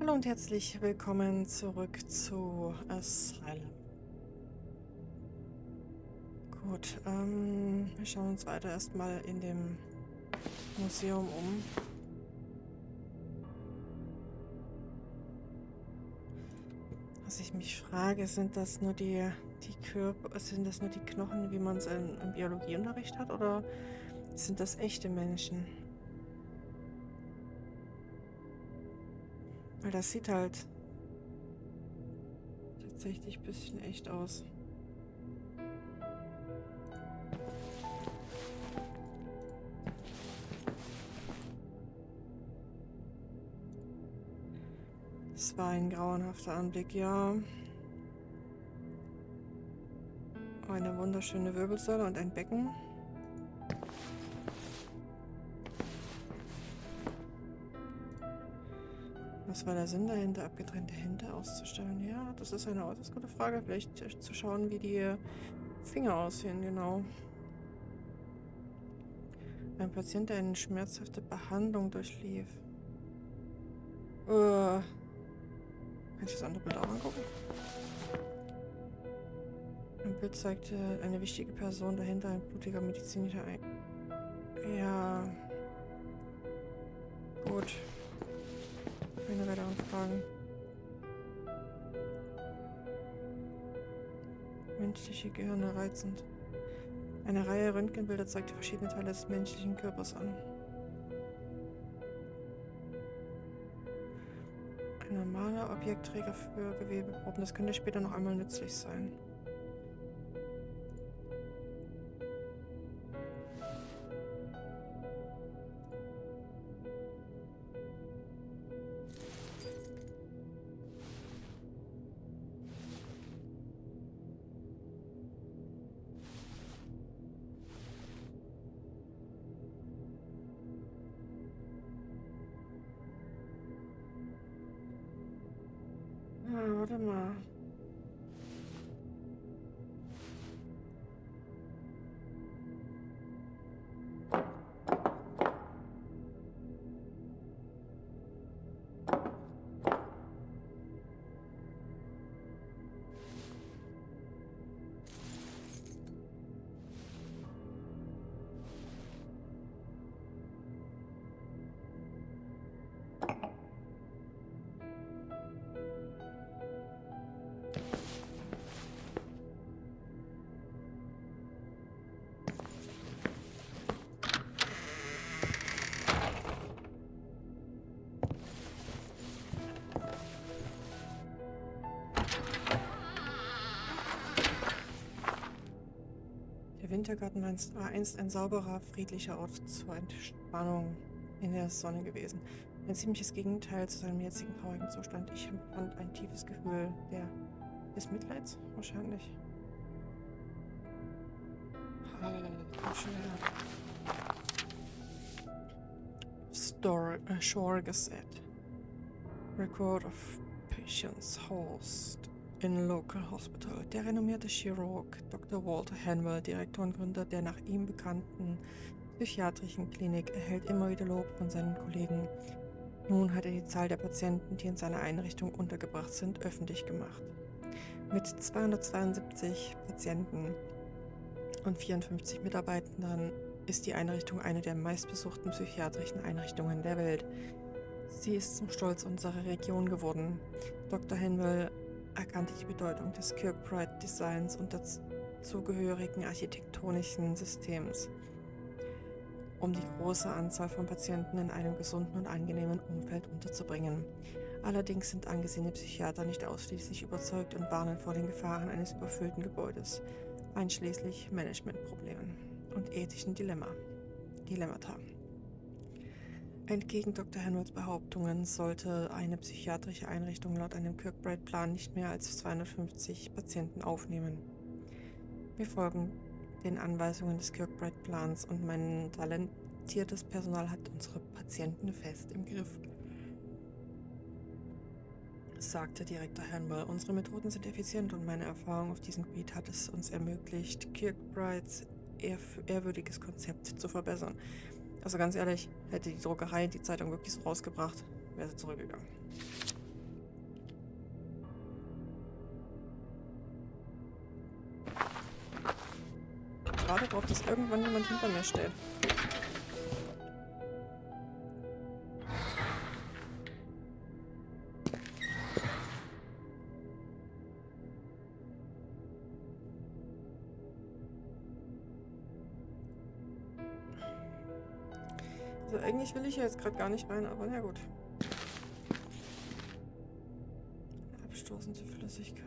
Hallo und herzlich willkommen zurück zu Asylum. Gut, wir schauen uns weiter erstmal in dem Museum um. Was ich mich frage, sind das nur die Körper, sind das nur die Knochen, wie man es im Biologieunterricht hat, oder sind das echte Menschen? Weil das sieht halt tatsächlich ein bisschen echt aus. Es war ein grauenhafter Anblick, ja. Eine wunderschöne Wirbelsäule und ein Becken. Was war der Sinn dahinter, abgetrennte Hände auszustellen? Ja, das ist eine äußerst gute Frage. Vielleicht zu schauen, wie die Finger aussehen, genau. Ein Patient, der eine schmerzhafte Behandlung durchlief. Kann ich das andere Bild auch angucken? Ein Bild zeigte eine wichtige Person, dahinter ein blutiger medizinischer Ja. Gut. Keine weiteren Fragen. Menschliche Gehirne reizend. Eine Reihe Röntgenbilder zeigte verschiedene Teile des menschlichen Körpers an. Ein normaler Objektträger für Gewebeproben. Das könnte später noch einmal nützlich sein. Warte mal. Der Wintergarten war einst ein sauberer, friedlicher Ort zur Entspannung in der Sonne gewesen. Ein ziemliches Gegenteil zu seinem jetzigen traurigen Zustand. Ich empfand ein tiefes Gefühl des Mitleids, wahrscheinlich. Shore Gazette. Record of patients housed in local hospital. Der renommierte Chirurg Dr. Walter Hanwell, Direktor und Gründer der nach ihm bekannten psychiatrischen Klinik, erhält immer wieder Lob von seinen Kollegen. Nun hat er die Zahl der Patienten, die in seiner Einrichtung untergebracht sind, öffentlich gemacht. Mit 272 Patienten und 54 Mitarbeitern ist die Einrichtung eine der meistbesuchten psychiatrischen Einrichtungen der Welt. Sie ist zum Stolz unserer Region geworden. Dr. Hanwell erkannte die Bedeutung des Kirkbride-Designs und des zugehörigen architektonischen Systems, um die große Anzahl von Patienten in einem gesunden und angenehmen Umfeld unterzubringen. Allerdings sind angesehene Psychiater nicht ausschließlich überzeugt und warnen vor den Gefahren eines überfüllten Gebäudes, einschließlich Managementproblemen und ethischen Dilemmata. Entgegen Dr. Hanwells Behauptungen sollte eine psychiatrische Einrichtung laut einem Kirkbride-Plan nicht mehr als 250 Patienten aufnehmen. Wir folgen den Anweisungen des Kirkbride-Plans und mein talentiertes Personal hat unsere Patienten fest im Griff, sagte Direktor Hanwell. Unsere Methoden sind effizient und meine Erfahrung auf diesem Gebiet hat es uns ermöglicht, Kirkbrides ehrwürdiges Konzept zu verbessern. Also ganz ehrlich, hätte die Druckerei die Zeitung wirklich so rausgebracht, wäre sie zurückgegangen. warte darauf, dass irgendwann jemand hinter mir steht. Also eigentlich will ich hier jetzt gerade gar nicht rein, aber na gut. Abstoßende Flüssigkeit.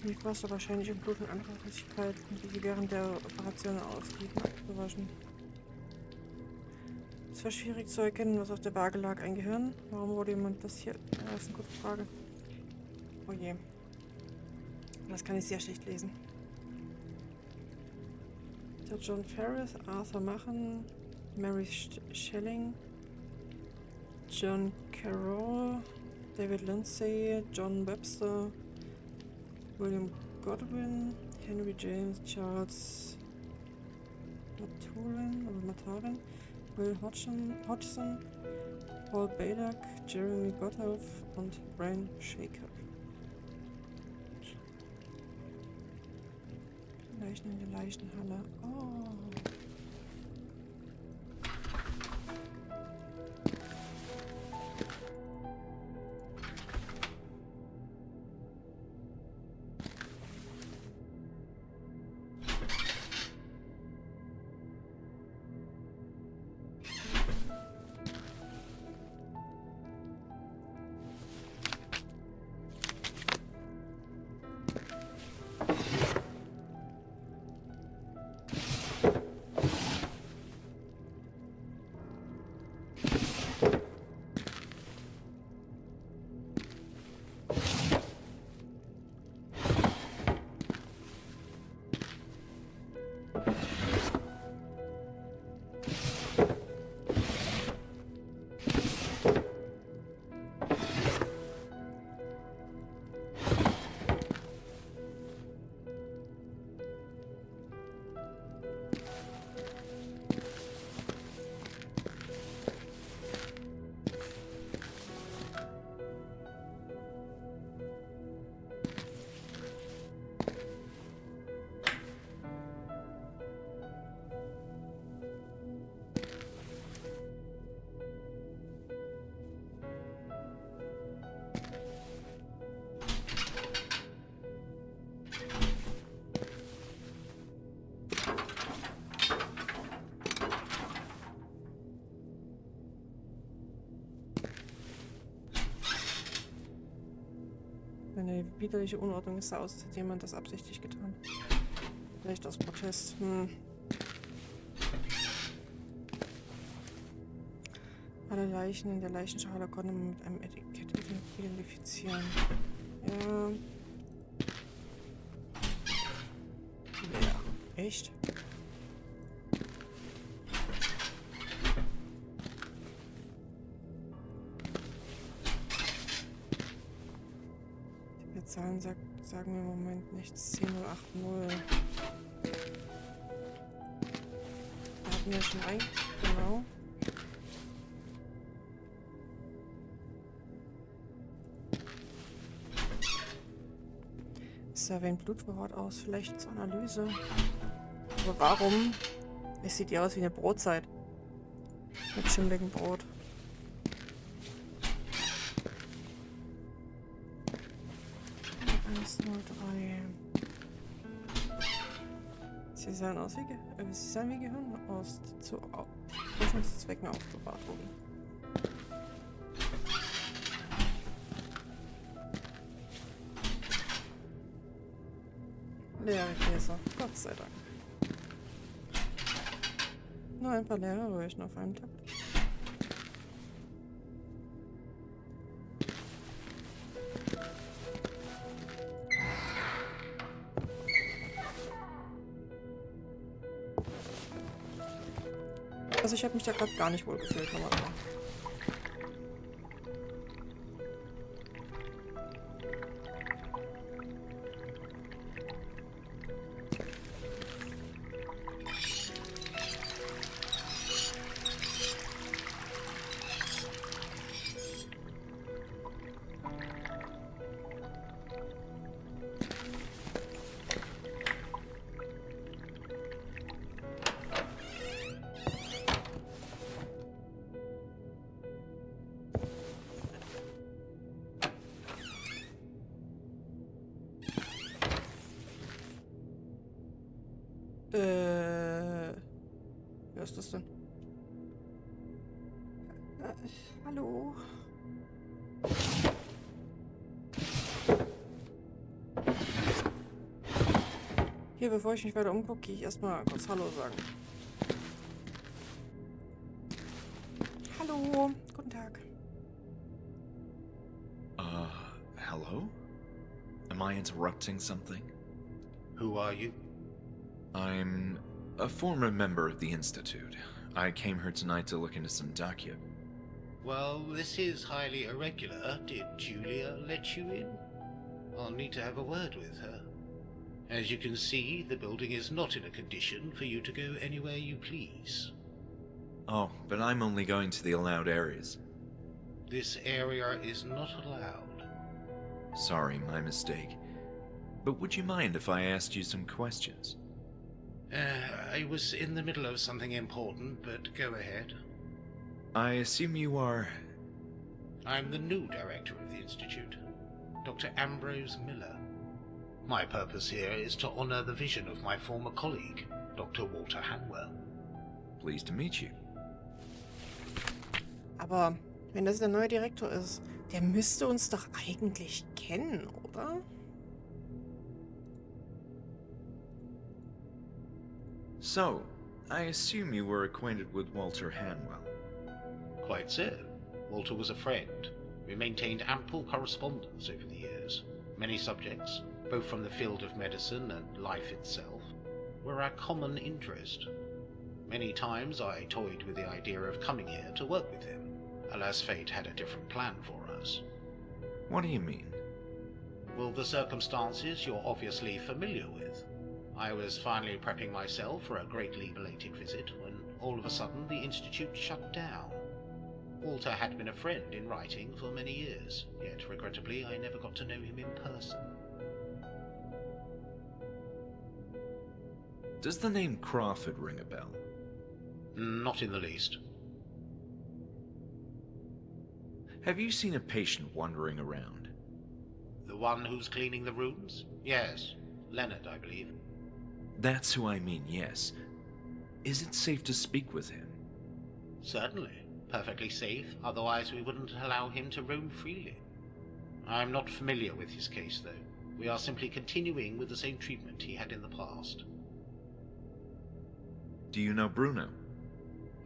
Nicht Wasser, wahrscheinlich im Blut und andere Flüssigkeiten, die sie während der Operation austrieben, abgewaschen. Es war schwierig zu erkennen, was auf der Waage lag. Ein Gehirn? Warum wurde jemand das hier? Ja, das ist eine gute Frage. Oh je. Das kann ich sehr schlecht lesen. Der John Ferris, Arthur Machen, Mary Schelling, John Carroll, David Lindsay, John Webster, William Godwin, Henry James, Charles Maturin, Will Hodgson, Paul Badak, Jeremy Gotthoff und Brian Shaker. Leichen in der Leichenhalle. Oh. Eine widerliche Unordnung ist aus, als hätte jemand das absichtlich getan. Vielleicht aus Protest. Alle Leichen in der Leichenschale konnte man mit einem Etikett identifizieren. Ja. Ja. Echt? Zahlen sagen mir im Moment nichts. 10080. Da hatten wir schon ein. Genau. sah wie ein Blutverrat aus. Vielleicht zur Analyse. Aber warum? Es sieht ja aus wie eine Brotzeit. Mit schimmligem Brot. Eins, 03. Sie sahen wie Gehirnrost zu Forschungszwecken aufbewahrt wurden. Leere Gläser, Gott sei Dank. Nur ein paar leere Röhrchen auf einem Tablet. Also ich habe mich da gerade gar nicht wohl gefühlt, aber... Wer ist das denn? Hallo? Hier, bevor ich mich weiter umgucke, gehe ich erstmal kurz Hallo sagen. Hallo, guten Tag. Hello? Am I interrupting something? Who are you? I'm a former member of the Institute. I came here tonight to look into some document. Well, this is highly irregular. Did Julia let you in? I'll need to have a word with her. As you can see, the building is not in a condition for you to go anywhere you please. Oh, but I'm only going to the allowed areas. This area is not allowed. Sorry, my mistake. But would you mind if I asked you some questions? I was in the middle of something important, but go ahead. I assume you are... I'm the new director of the Institute, Dr. Ambrose Miller. My purpose here is to honor the vision of my former colleague, Dr. Walter Hanwell. Pleased to meet you. Aber wenn das der neue Direktor ist, der müsste uns doch eigentlich kennen, oder? So, I assume you were acquainted with Walter Hanwell. Quite so. Walter was a friend. We maintained ample correspondence over the years. Many subjects, both from the field of medicine and life itself, were our common interest. Many times I toyed with the idea of coming here to work with him. Alas, fate had a different plan for us. What do you mean? Well, the circumstances you're obviously familiar with. I was finally prepping myself for a greatly belated visit when all of a sudden the Institute shut down. Walter had been a friend in writing for many years, yet regrettably I never got to know him in person. Does the name Crawford ring a bell? Not in the least. Have you seen a patient wandering around? The one who's cleaning the rooms? Yes. Leonard, I believe. That's who I mean, yes. Is it safe to speak with him? Certainly. Perfectly safe, otherwise we wouldn't allow him to roam freely. I'm not familiar with his case, though. We are simply continuing with the same treatment he had in the past. Do you know Bruno?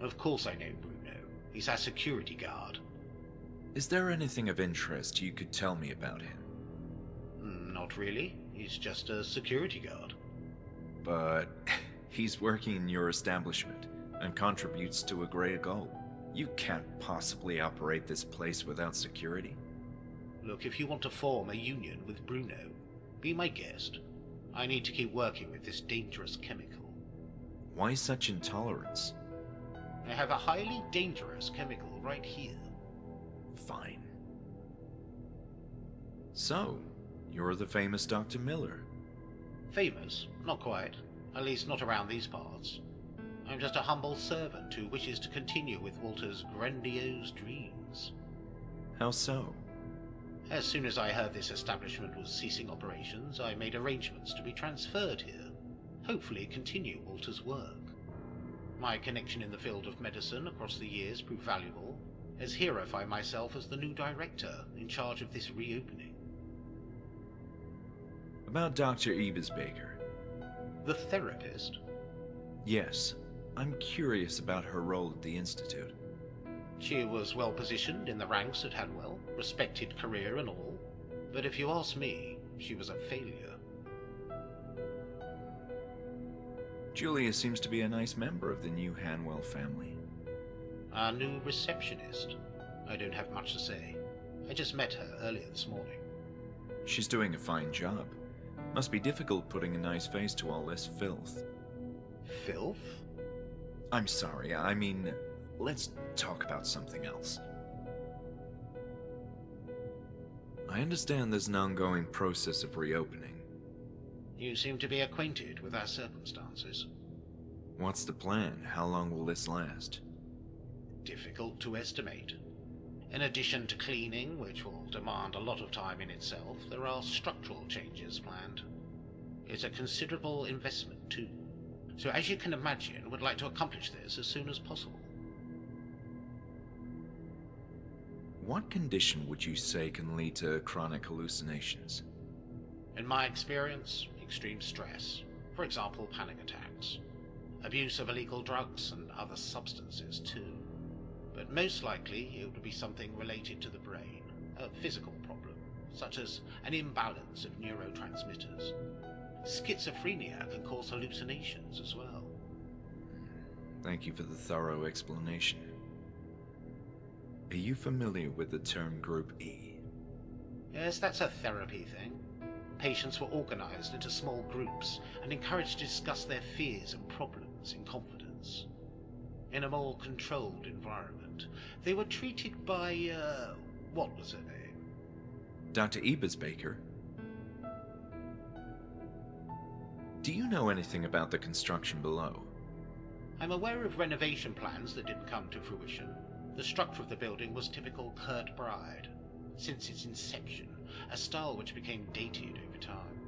Of course I know Bruno. He's our security guard. Is there anything of interest you could tell me about him? Not really. He's just a security guard. But he's working in your establishment and contributes to a greater goal. You can't possibly operate this place without security. Look, if you want to form a union with Bruno, be my guest. I need to keep working with this dangerous chemical. Why such intolerance? I have a highly dangerous chemical right here. Fine. So, you're the famous Dr. Miller. Famous? Not quite. At least not around these parts. I'm just a humble servant who wishes to continue with Walter's grandiose dreams. How so? As soon as I heard this establishment was ceasing operations, I made arrangements to be transferred here, hopefully continue Walter's work. My connection in the field of medicine across the years proved valuable, as here I find myself as the new director in charge of this reopening. About Dr. Ebesbaker. The therapist? Yes, I'm curious about her role at the Institute. She was well positioned in the ranks at Hanwell, respected career and all, but if you ask me, she was a failure. Julia seems to be a nice member of the new Hanwell family. Our new receptionist. I don't have much to say. I just met her earlier this morning. She's doing a fine job. Must be difficult putting a nice face to all this filth. Filth? I'm sorry, I mean, let's talk about something else. I understand there's an ongoing process of reopening. You seem to be acquainted with our circumstances. What's the plan? How long will this last? Difficult to estimate. In addition to cleaning, which will demand a lot of time in itself, there are structural changes planned. It's a considerable investment too. So as you can imagine, we'd like to accomplish this as soon as possible. What condition would you say can lead to chronic hallucinations? In my experience, extreme stress. For example, panic attacks. Abuse of illegal drugs and other substances too. But most likely it would be something related to the brain, a physical problem, such as an imbalance of neurotransmitters. Schizophrenia can cause hallucinations as well. Thank you for the thorough explanation. Are you familiar with the term Group E? Yes, that's a therapy thing. Patients were organized into small groups and encouraged to discuss their fears and problems in confidence. In a more controlled environment, they were treated by, what was her name? Dr. Ebesbaker? Do you know anything about the construction below? I'm aware of renovation plans that didn't come to fruition. The structure of the building was typical Kirkbride, since its inception, a style which became dated over time.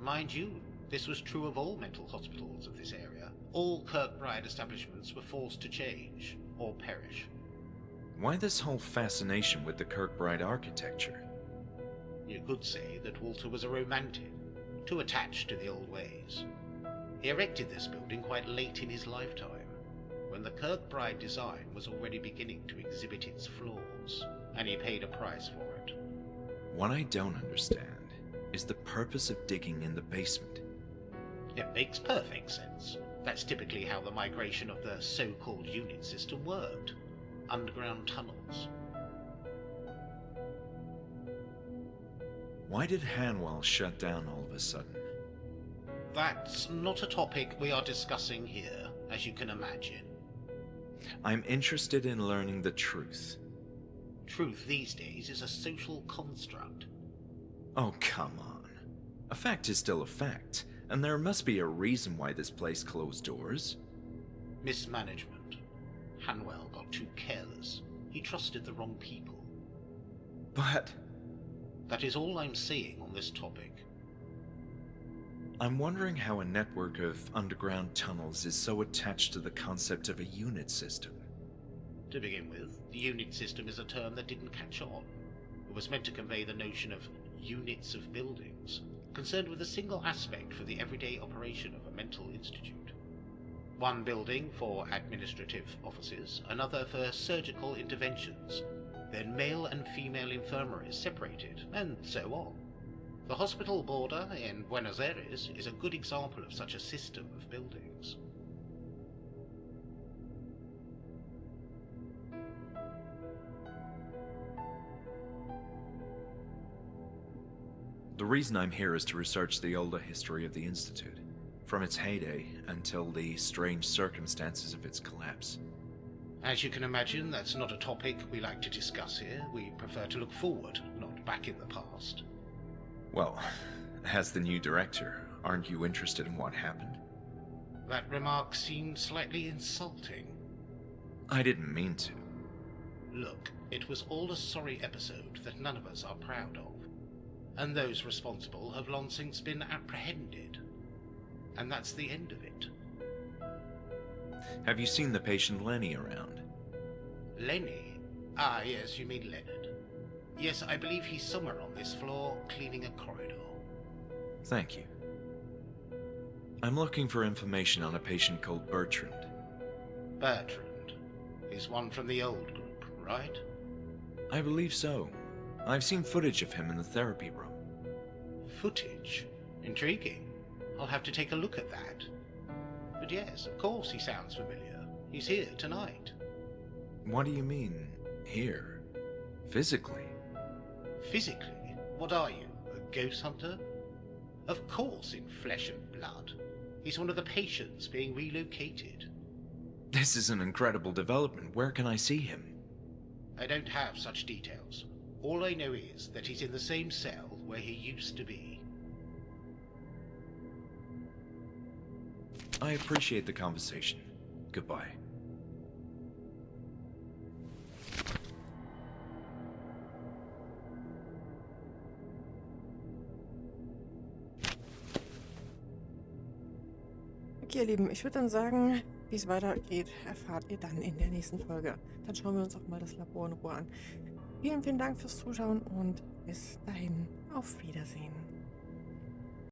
Mind you, this was true of all mental hospitals of this area. All Kirkbride establishments were forced to change, or perish. Why this whole fascination with the Kirkbride architecture? You could say that Walter was a romantic, too attached to the old ways. He erected this building quite late in his lifetime, when the Kirkbride design was already beginning to exhibit its flaws, and he paid a price for it. What I don't understand is the purpose of digging in the basement. It makes perfect sense. That's typically how the migration of the so-called unit system worked. Underground tunnels. Why did Hanwell shut down all of a sudden? That's not a topic we are discussing here, as you can imagine. I'm interested in learning the truth. Truth these days is a social construct. Oh, come on. A fact is still a fact, and there must be a reason why this place closed doors. Mismanagement. Hanwell got too careless. He trusted the wrong people. But That is all I'm saying on this topic. I'm wondering how a network of underground tunnels is so attached to the concept of a unit system. To begin with, the unit system is a term that didn't catch on. It was meant to convey the notion of units of buildings, concerned with a single aspect for the everyday operation of a mental institute. One building for administrative offices, another for surgical interventions, then male and female infirmaries separated, and so on. The hospital border in Buenos Aires is a good example of such a system of buildings. The reason I'm here is to research the older history of the Institute, from its heyday until the strange circumstances of its collapse. As you can imagine, that's not a topic we like to discuss here. We prefer to look forward, not back in the past. Well, as the new director, Aren't you interested in what happened? That remark seemed slightly insulting. I didn't mean to. Look, it was all a sorry episode that none of us are proud of. And those responsible have long since been apprehended. And that's the end of it. Have you seen the patient Lenny around? Lenny? Ah, yes, you mean Leonard. Yes, I believe he's somewhere on this floor, cleaning a corridor. Thank you. I'm looking for information on a patient called Bertrand. Bertrand. He's one from the old group, right? I believe so. I've seen footage of him in the therapy room. Footage? Intriguing. I'll have to take a look at that. But yes, of course he sounds familiar. He's here tonight. What do you mean, here? Physically? Physically? What are you, a ghost hunter? Of course in flesh and blood. He's one of the patients being relocated. This is an incredible development. Where can I see him? I don't have such details. All I know is that he's in the same cell where he used to be. I appreciate the conversation. Goodbye. Okay, ihr Lieben, ich würde dann sagen, wie es weitergeht, erfahrt ihr dann in der nächsten Folge. Dann schauen wir uns auch mal das Labor in Ruhe an. Vielen, vielen Dank fürs Zuschauen und bis dahin, auf Wiedersehen.